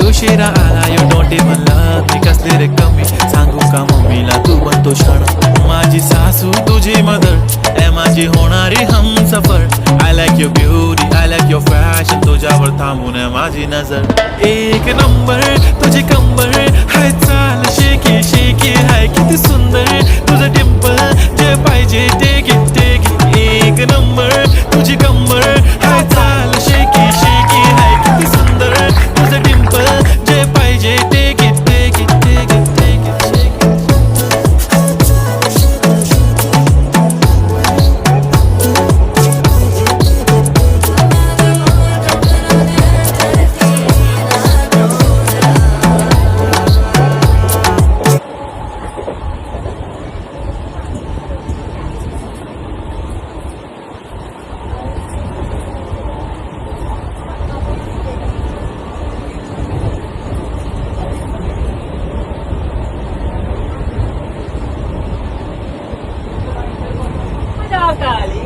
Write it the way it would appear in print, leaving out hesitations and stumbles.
उशिरा आला you don't even love me कसले रे कमी सांगू का मम्मीला तू बनतो क्षण माझी सासू तुझी मदर ए माझी होणारी Humsafar I like your beauty I like your fashion तुझ्यावर थांबून आहे माझी नजर एक नंबर तुझी कंबर हाय चाल शेकी शेकी हाय किती सुंदर तुझं टिम्पल जे पाहिजे टेक इट एक नंबर तुझी कंबर हाय चाल शेकी शेकी हाय किती सुंदर तुझं टिम्पल जे पाहिजे टेक इट काली